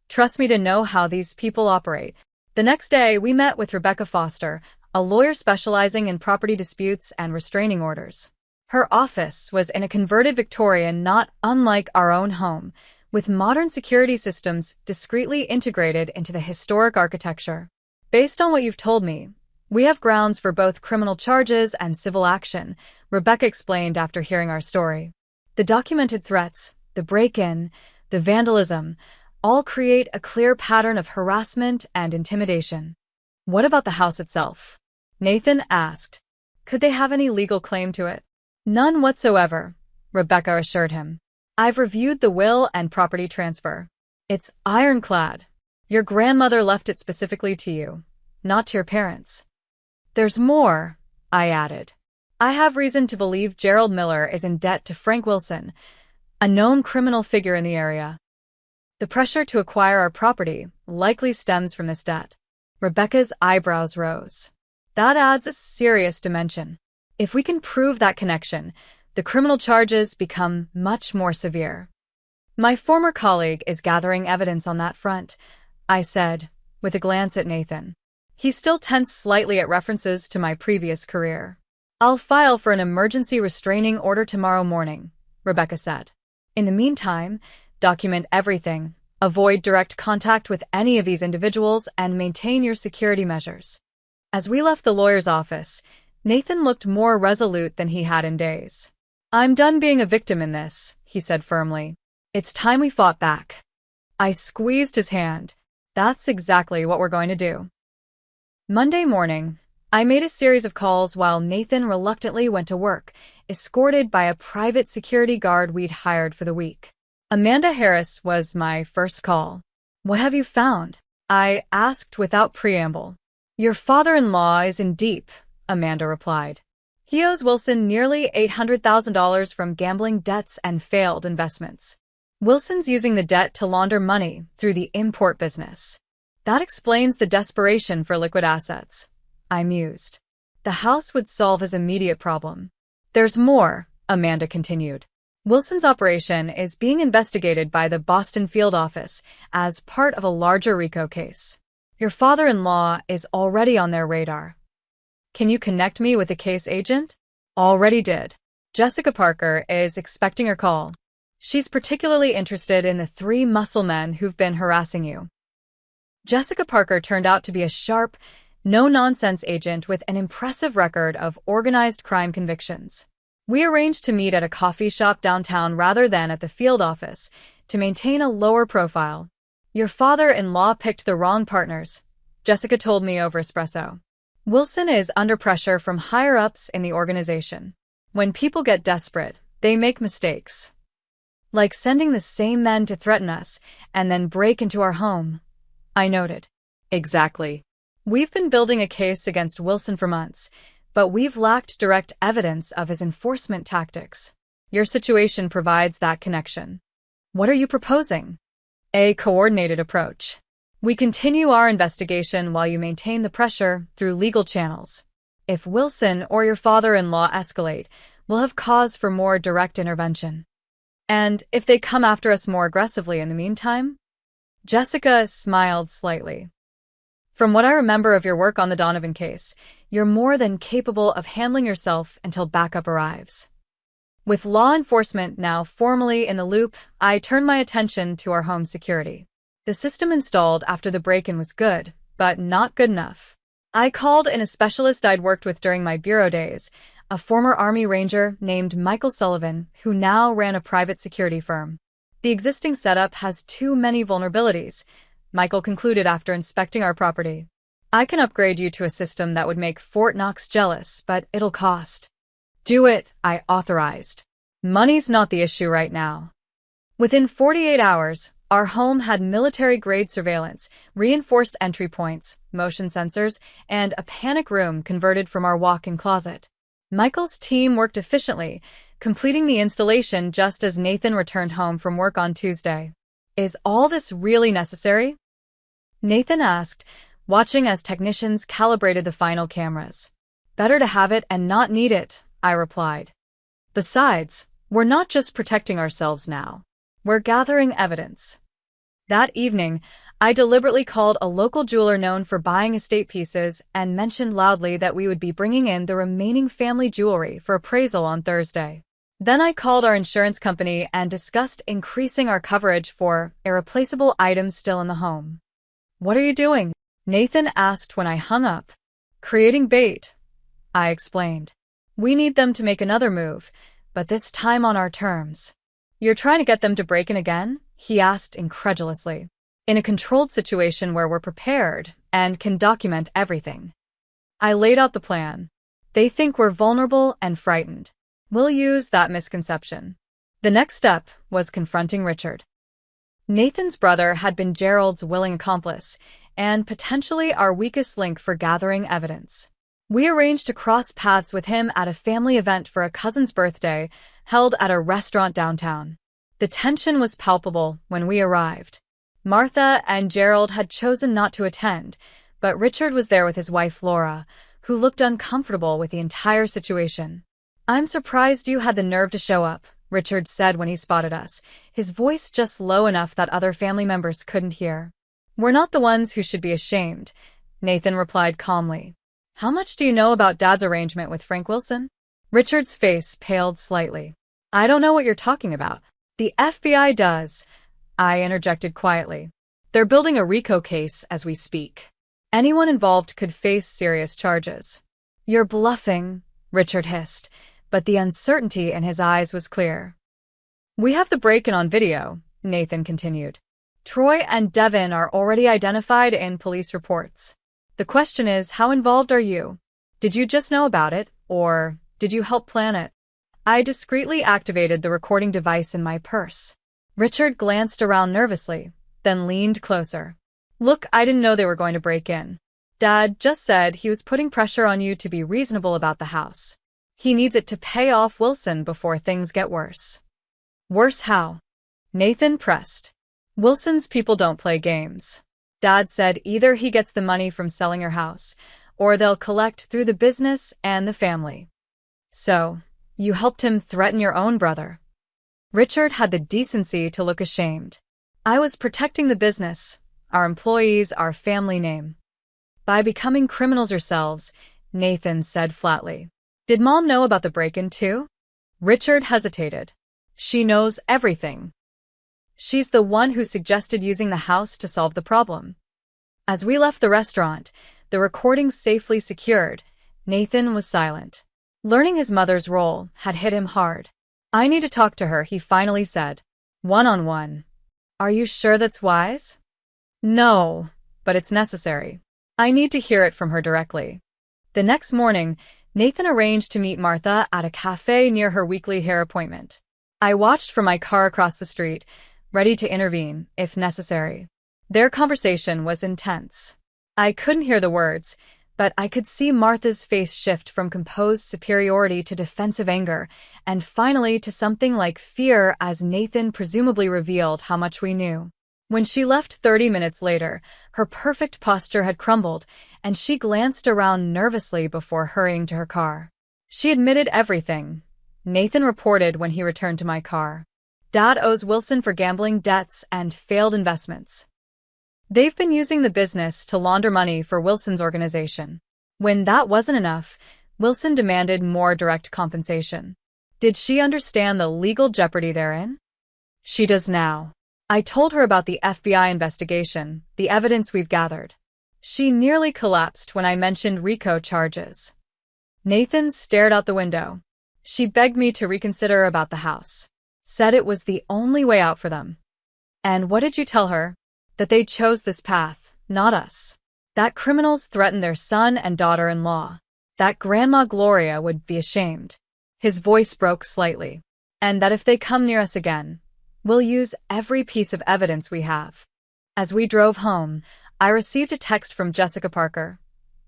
Trust me to know how these people operate. The next day, we met with Rebecca Foster, a lawyer specializing in property disputes and restraining orders. Her office was in a converted Victorian not unlike our own home, with modern security systems discreetly integrated into the historic architecture. Based on what you've told me, we have grounds for both criminal charges and civil action, Rebecca explained after hearing our story. The documented threats, the break-in, the vandalism, all create a clear pattern of harassment and intimidation. What about the house itself? Nathan asked. Could they have any legal claim to it? None whatsoever, Rebecca assured him. I've reviewed the will and property transfer. It's ironclad. Your grandmother left it specifically to you, not to your parents. There's more, I added. I have reason to believe Gerald Miller is in debt to Frank Wilson, a known criminal figure in the area. The pressure to acquire our property likely stems from this debt. Rebecca's eyebrows rose. That adds a serious dimension. If we can prove that connection, the criminal charges become much more severe. My former colleague is gathering evidence on that front, I said, with a glance at Nathan. He still tensed slightly at references to my previous career. I'll file for an emergency restraining order tomorrow morning, Rebecca said. In the meantime, document everything, avoid direct contact with any of these individuals, and maintain your security measures. As we left the lawyer's office, Nathan looked more resolute than he had in days. I'm done being a victim in this, he said firmly. It's time we fought back. I squeezed his hand. That's exactly what we're going to do. Monday morning, I made a series of calls while Nathan reluctantly went to work, escorted by a private security guard we'd hired for the week. Amanda Harris was my first call. What have you found? I asked without preamble. Your father-in-law is in deep, Amanda replied. He owes Wilson nearly $800,000 from gambling debts and failed investments. Wilson's using the debt to launder money through the import business. That explains the desperation for liquid assets, I mused. The house would solve his immediate problem. There's more, Amanda continued. Wilson's operation is being investigated by the Boston field office as part of a larger RICO case. Your father-in-law is already on their radar. Can you connect me with the case agent? Already did. Jessica Parker is expecting her call. She's particularly interested in the 3 muscle men who've been harassing you. Jessica Parker turned out to be a sharp, no-nonsense agent with an impressive record of organized crime convictions. We arranged to meet at a coffee shop downtown rather than at the field office to maintain a lower profile. Your father-in-law picked the wrong partners, Jessica told me over espresso. Wilson is under pressure from higher-ups in the organization. When people get desperate, they make mistakes. Like sending the same men to threaten us and then break into our home, I noted. Exactly. We've been building a case against Wilson for months, but we've lacked direct evidence of his enforcement tactics. Your situation provides that connection. What are you proposing? A coordinated approach. We continue our investigation while you maintain the pressure through legal channels. If Wilson or your father-in-law escalate, we'll have cause for more direct intervention. And if they come after us more aggressively in the meantime? Jessica smiled slightly. From what I remember of your work on the Donovan case, you're more than capable of handling yourself until backup arrives. With law enforcement now formally in the loop, I turned my attention to our home security. The system installed after the break-in was good, but not good enough. I called in a specialist I'd worked with during my bureau days, a former Army Ranger named Michael Sullivan, who now ran a private security firm. The existing setup has too many vulnerabilities, Michael concluded after inspecting our property. I can upgrade you to a system that would make Fort Knox jealous, but it'll cost. Do it, I authorized. Money's not the issue right now. Within 48 hours, our home had military-grade surveillance, reinforced entry points, motion sensors, and a panic room converted from our walk-in closet. Michael's team worked efficiently, completing the installation just as Nathan returned home from work on Tuesday. Is all this really necessary? Nathan asked, watching as technicians calibrated the final cameras. Better to have it and not need it, I replied. Besides, we're not just protecting ourselves now. We're gathering evidence. That evening, I deliberately called a local jeweler known for buying estate pieces and mentioned loudly that we would be bringing in the remaining family jewelry for appraisal on Thursday. Then I called our insurance company and discussed increasing our coverage for irreplaceable items still in the home. "What are you doing?" Nathan asked when I hung up. "Creating bait," I explained. "We need them to make another move, but this time on our terms." "You're trying to get them to break in again?" he asked incredulously. "In a controlled situation where we're prepared and can document everything." I laid out the plan. "They think we're vulnerable and frightened. We'll use that misconception." The next step was confronting Richard. Nathan's brother had been Gerald's willing accomplice and potentially our weakest link for gathering evidence. We arranged to cross paths with him at a family event for a cousin's birthday held at a restaurant downtown. The tension was palpable when we arrived. Martha and Gerald had chosen not to attend, but Richard was there with his wife Laura, who looked uncomfortable with the entire situation. "I'm surprised you had the nerve to show up," Richard said when he spotted us, his voice just low enough that other family members couldn't hear. "We're not the ones who should be ashamed," Nathan replied calmly. "How much do you know about Dad's arrangement with Frank Wilson?" Richard's face paled slightly. "I don't know what you're talking about." "The FBI does," I interjected quietly. "They're building a RICO case as we speak. Anyone involved could face serious charges." "You're bluffing," Richard hissed, but the uncertainty in his eyes was clear. "We have the break-in on video," Nathan continued. "Troy and Devin are already identified in police reports. The question is, how involved are you? Did you just know about it, or did you help plan it?" I discreetly activated the recording device in my purse. Richard glanced around nervously, then leaned closer. "Look, I didn't know they were going to break in. Dad just said he was putting pressure on you to be reasonable about the house. He needs it to pay off Wilson before things get worse." "Worse how?" Nathan pressed. "Wilson's people don't play games. Dad said either he gets the money from selling your house, or they'll collect through the business and the family." "So, you helped him threaten your own brother?" Richard had the decency to look ashamed. "I was protecting the business, our employees, our family name." "By becoming criminals yourselves," Nathan said flatly. "Did Mom know about the break-in too?" Richard hesitated. "She knows everything. She's the one who suggested using the house to solve the problem." As we left the restaurant, the recording safely secured, Nathan was silent. Learning his mother's role had hit him hard. "I need to talk to her," he finally said. "One-on-one." "Are you sure that's wise?" "No, but it's necessary. I need to hear it from her directly." The next morning, Nathan arranged to meet Martha at a cafe near her weekly hair appointment. I watched from my car across the street, ready to intervene, if necessary. Their conversation was intense. I couldn't hear the words, but I could see Martha's face shift from composed superiority to defensive anger, and finally to something like fear as Nathan presumably revealed how much we knew. When she left 30 minutes later, her perfect posture had crumbled, and she glanced around nervously before hurrying to her car. "She admitted everything," Nathan reported when he returned to my car. "Dad owes Wilson for gambling debts and failed investments. They've been using the business to launder money for Wilson's organization. When that wasn't enough, Wilson demanded more direct compensation. Did she understand the legal jeopardy therein? She does now. I told her about the FBI investigation, the evidence we've gathered. She nearly collapsed when I mentioned RICO charges." Nathan stared out the window. "She begged me to reconsider about the house. Said it was the only way out for them." "And what did you tell her?" "That they chose this path, not us. That criminals threatened their son and daughter-in-law. That Grandma Gloria would be ashamed." His voice broke slightly. "And that if they come near us again, we'll use every piece of evidence we have." As we drove home, I received a text from Jessica Parker.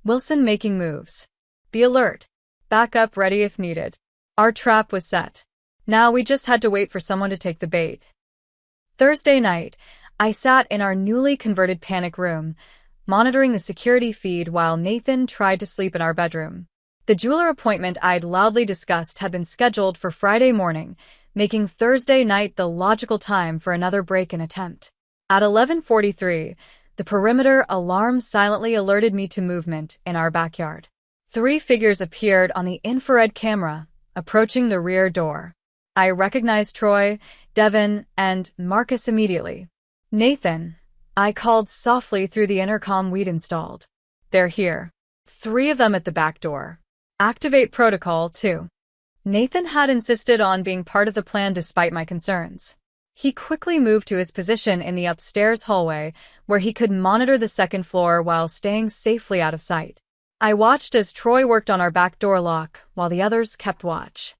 "Wilson making moves. Be alert. Backup ready if needed." Our trap was set. Now we just had to wait for someone to take the bait. Thursday night, I sat in our newly converted panic room, monitoring the security feed while Nathan tried to sleep in our bedroom. The jeweler appointment I'd loudly discussed had been scheduled for Friday morning, making Thursday night the logical time for another break-in attempt. At 11:43, the perimeter alarm silently alerted me to movement in our backyard. 3 figures appeared on the infrared camera, approaching the rear door. I recognized Troy, Devin, and Marcus immediately. "Nathan," I called softly through the intercom we'd installed. "They're here. 3 of them at the back door. Activate protocol 2. Nathan had insisted on being part of the plan despite my concerns. He quickly moved to his position in the upstairs hallway, where he could monitor the second floor while staying safely out of sight. I watched as Troy worked on our back door lock, while the others kept watch.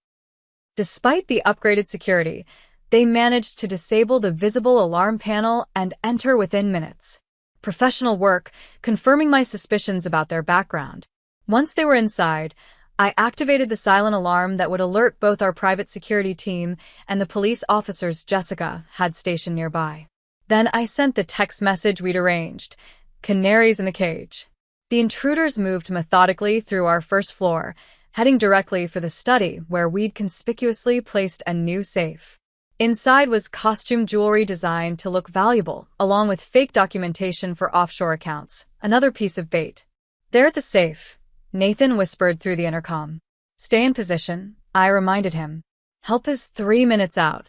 Despite the upgraded security, they managed to disable the visible alarm panel and enter within minutes. Professional work, confirming my suspicions about their background. Once they were inside, I activated the silent alarm that would alert both our private security team and the police officers Jessica had stationed nearby. Then I sent the text message we'd arranged: "Canaries in the cage." The intruders moved methodically through our first floor, heading directly for the study where we'd conspicuously placed a new safe. Inside was costume jewelry designed to look valuable, along with fake documentation for offshore accounts, another piece of bait. "They're at the safe," Nathan whispered through the intercom. "Stay in position," I reminded him. "Help is 3 minutes out."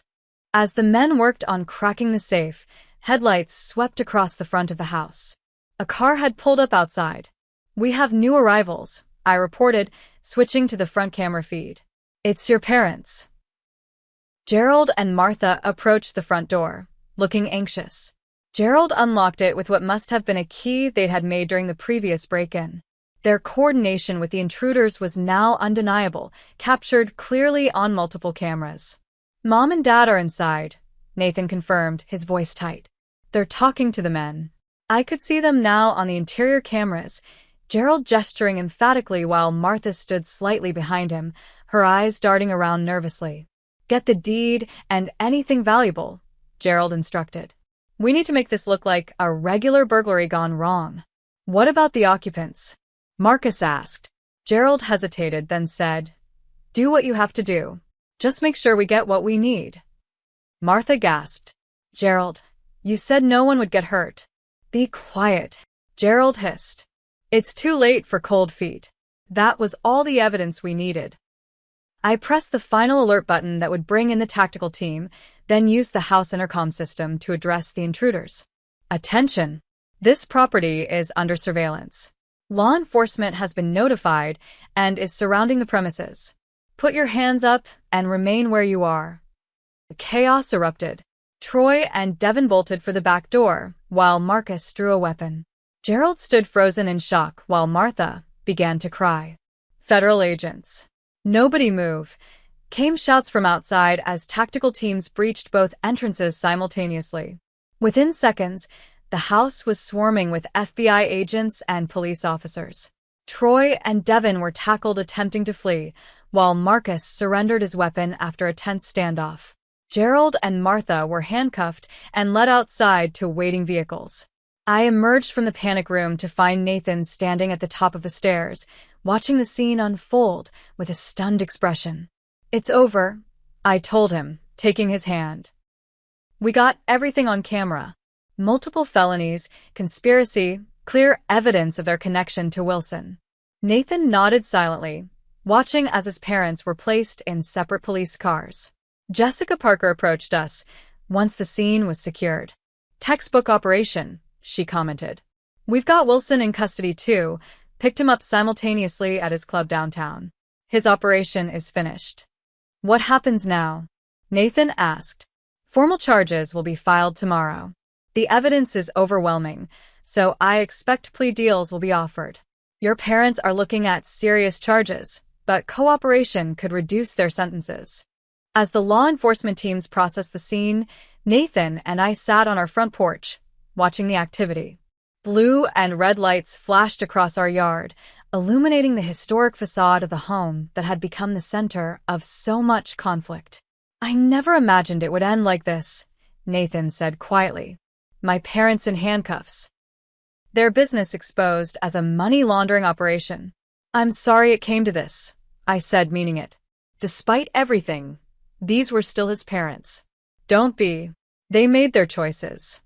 As the men worked on cracking the safe, headlights swept across the front of the house. A car had pulled up outside. "We have new arrivals," I reported, switching to the front camera feed. "It's your parents." Gerald and Martha approached the front door, looking anxious. Gerald unlocked it with what must have been a key they had made during the previous break-in. Their coordination with the intruders was now undeniable, captured clearly on multiple cameras. "Mom and Dad are inside," Nathan confirmed, his voice tight. "They're talking to the men." I could see them now on the interior cameras, Gerald gesturing emphatically while Martha stood slightly behind him, her eyes darting around nervously. "Get the deed and anything valuable," Gerald instructed. "We need to make this look like a regular burglary gone wrong." "What about the occupants?" Marcus asked. Gerald hesitated, then said, "Do what you have to do. Just make sure we get what we need." Martha gasped. "Gerald, you said no one would get hurt." "Be quiet," Gerald hissed. "It's too late for cold feet." That was all the evidence we needed. I pressed the final alert button that would bring in the tactical team, then used the house intercom system to address the intruders. "Attention! This property is under surveillance. Law enforcement has been notified and is surrounding the premises. Put your hands up and remain where you are." The chaos erupted. Troy and Devin bolted for the back door, while Marcus drew a weapon. Gerald stood frozen in shock while Martha began to cry. "Federal agents. Nobody move," came shouts from outside as tactical teams breached both entrances simultaneously. Within seconds, the house was swarming with FBI agents and police officers. Troy and Devin were tackled attempting to flee, while Marcus surrendered his weapon after a tense standoff. Gerald and Martha were handcuffed and led outside to waiting vehicles. I emerged from the panic room to find Nathan standing at the top of the stairs, watching the scene unfold with a stunned expression. "It's over," I told him, taking his hand. "We got everything on camera. Multiple felonies, conspiracy, clear evidence of their connection to Wilson." Nathan nodded silently, watching as his parents were placed in separate police cars. Jessica Parker approached us once the scene was secured. "Textbook operation," she commented. "We've got Wilson in custody too, picked him up simultaneously at his club downtown. His operation is finished." "What happens now?" Nathan asked. "Formal charges will be filed tomorrow. The evidence is overwhelming, so I expect plea deals will be offered. Your parents are looking at serious charges, but cooperation could reduce their sentences." As the law enforcement teams processed the scene, Nathan and I sat on our front porch, watching the activity. Blue and red lights flashed across our yard, illuminating the historic facade of the home that had become the center of so much conflict. "I never imagined it would end like this," Nathan said quietly. "My parents in handcuffs. Their business exposed as a money laundering operation. I'm sorry it came to this, I said, meaning it. Despite everything, these were still his parents. Don't be. They made their choices.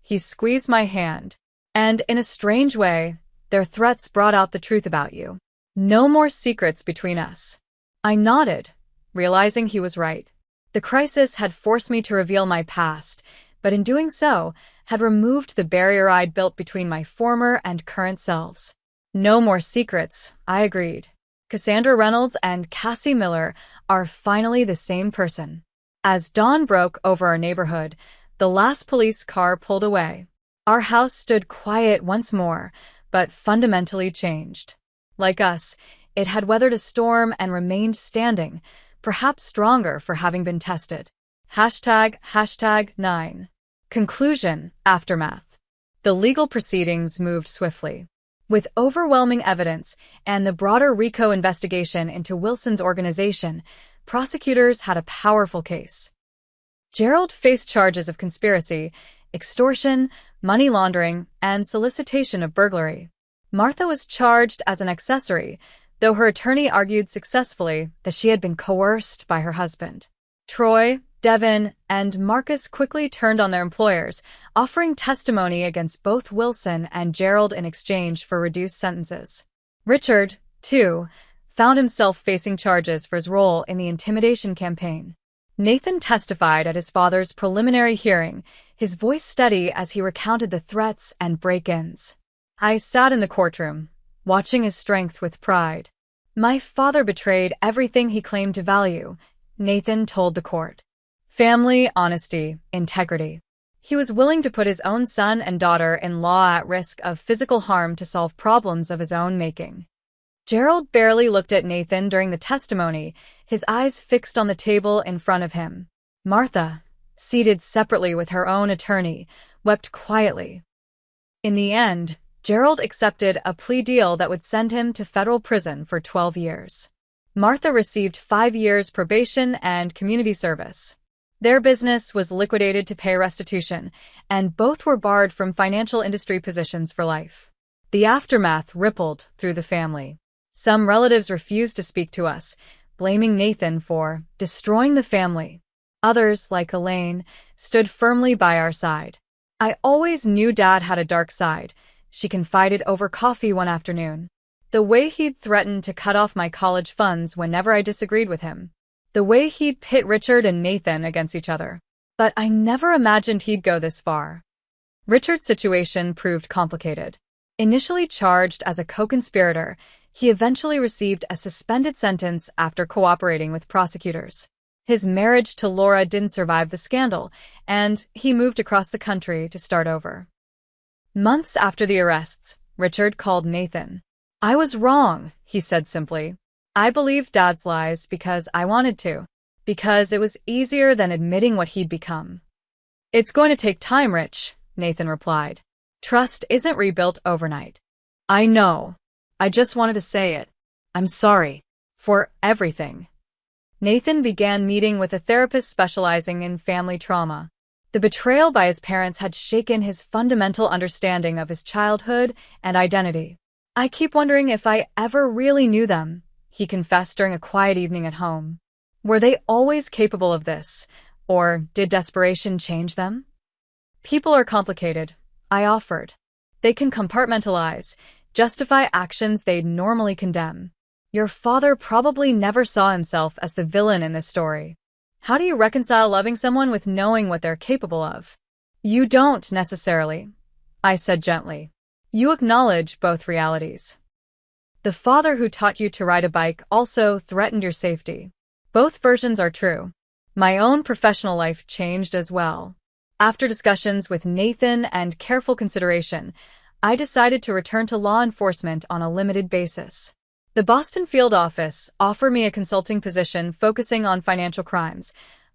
He squeezed my hand, and in a strange way, their threats brought out the truth about you. No more secrets between us. I nodded, realizing he was right. The crisis had forced me to reveal my past, but in doing so, had removed the barrier I'd built between my former and current selves. No more secrets, I agreed. Cassandra Reynolds and Cassie Miller are finally the same person. As dawn broke over our neighborhood, the last police car pulled away. Our house stood quiet once more, but fundamentally changed. Like us, it had weathered a storm and remained standing, perhaps stronger for having been tested. #9. Conclusion, aftermath. The legal proceedings moved swiftly. With overwhelming evidence and the broader RICO investigation into Wilson's organization, prosecutors had a powerful case. Gerald faced charges of conspiracy, extortion, money laundering, and solicitation of burglary. Martha was charged as an accessory, though her attorney argued successfully that she had been coerced by her husband. Troy, Devin, and Marcus quickly turned on their employers, offering testimony against both Wilson and Gerald in exchange for reduced sentences. Richard, too, found himself facing charges for his role in the intimidation campaign. Nathan testified at his father's preliminary hearing, his voice steady as he recounted the threats and break-ins. I sat in the courtroom, watching his strength with pride. My father betrayed everything he claimed to value, Nathan told the court. Family, honesty, integrity. He was willing to put his own son and daughter-in-law at risk of physical harm to solve problems of his own making. Gerald barely looked at Nathan during the testimony, his eyes fixed on the table in front of him. Martha, seated separately with her own attorney, wept quietly. In the end, Gerald accepted a plea deal that would send him to federal prison for 12 years. Martha received 5 years probation and community service. Their business was liquidated to pay restitution, and both were barred from financial industry positions for life. The aftermath rippled through the family. Some relatives refused to speak to us, blaming Nathan for destroying the family. Others, like Elaine, stood firmly by our side. I always knew Dad had a dark side, she confided over coffee one afternoon. The way he'd threatened to cut off my college funds whenever I disagreed with him. The way he'd pit Richard and Nathan against each other. But I never imagined he'd go this far. Richard's situation proved complicated. Initially charged as a co-conspirator, he eventually received a suspended sentence after cooperating with prosecutors. His marriage to Laura didn't survive the scandal, and he moved across the country to start over. Months after the arrests, Richard called Nathan. I was wrong, he said simply. I believed Dad's lies because I wanted to, because it was easier than admitting what he'd become. It's going to take time, Rich, Nathan replied. Trust isn't rebuilt overnight. I know. I just wanted to say it. I'm sorry. For everything. Nathan began meeting with a therapist specializing in family trauma. The betrayal by his parents had shaken his fundamental understanding of his childhood and identity. I keep wondering if I ever really knew them, he confessed during a quiet evening at home. Were they always capable of this, or did desperation change them? People are complicated, I offered. They can compartmentalize, justify actions they'd normally condemn. Your father probably never saw himself as the villain in this story. How do you reconcile loving someone with knowing what they're capable of? You don't necessarily, I said gently. You acknowledge both realities. The father who taught you to ride a bike also threatened your safety. Both versions are true. My own professional life changed as well. After discussions with Nathan and careful consideration, I decided to return to law enforcement on a limited basis. The Boston field office offered me a consulting position focusing on financial crimes,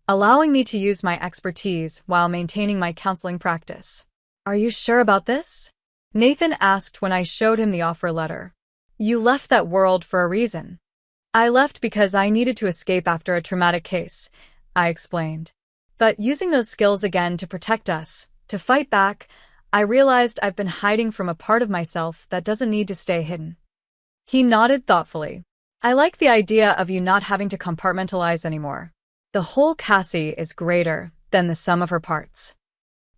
allowing me to use my expertise while maintaining my counseling practice. Are you sure about this? Nathan asked when I showed him the offer letter. You left that world for a reason. I left because I needed to escape after a traumatic case, I explained. But using those skills again to protect us, to fight back, I realized I've been hiding from a part of myself that doesn't need to stay hidden. He nodded thoughtfully. I like the idea of you not having to compartmentalize anymore. The whole Cassie is greater than the sum of her parts.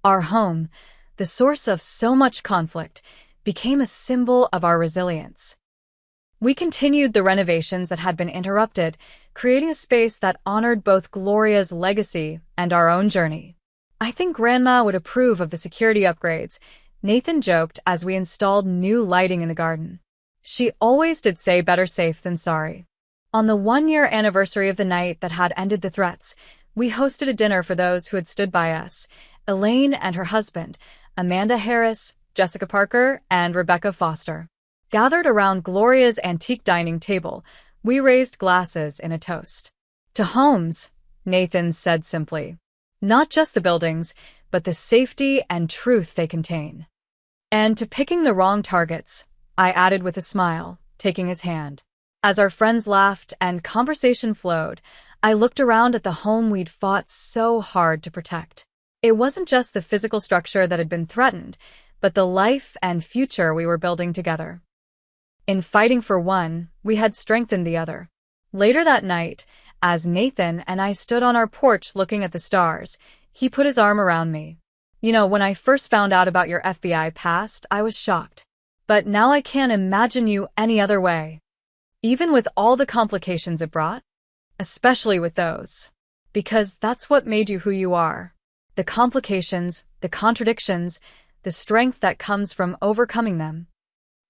Our home, the source of so much conflict, became a symbol of our resilience. We continued the renovations that had been interrupted, creating a space that honored both Gloria's legacy and our own journey. I think Grandma would approve of the security upgrades, Nathan joked as we installed new lighting in the garden. She always did say better safe than sorry. On the 1-year anniversary of the night that had ended the threats, we hosted a dinner for those who had stood by us. Elaine and her husband, Amanda Harris, Jessica Parker, and Rebecca Foster. Gathered around Gloria's antique dining table, we raised glasses in a toast. To homes, Nathan said simply. Not just the buildings, but the safety and truth they contain. And to picking the wrong targets, I added with a smile, taking his hand. As our friends laughed and conversation flowed, I looked around at the home we'd fought so hard to protect. It wasn't just the physical structure that had been threatened, but the life and future we were building together. In fighting for one, we had strengthened the other. Later that night, as Nathan and I stood on our porch looking at the stars, he put his arm around me. You know, when I first found out about your FBI past, I was shocked. But now I can't imagine you any other way. Even with all the complications it brought, especially with those. Because that's what made you who you are. The complications, the contradictions, the strength that comes from overcoming them.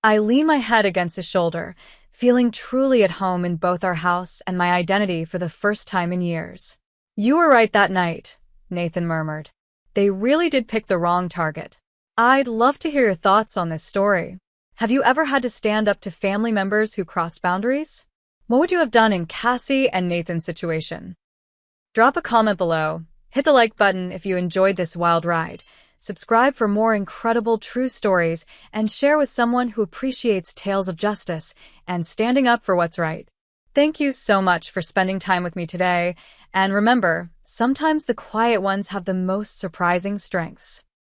I lean my head against his shoulder, feeling truly at home in both our house and my identity for the first time in years. You were right that night, Nathan murmured. They really did pick the wrong target. I'd love to hear your thoughts on this story. Have you ever had to stand up to family members who crossed boundaries? What would you have done in Cassie and Nathan's situation? Drop a comment below, hit the like button if you enjoyed this wild ride, subscribe for more incredible true stories, and share with someone who appreciates tales of justice and standing up for what's right. Thank you so much for spending time with me today, and remember, sometimes the quiet ones have the most surprising strengths.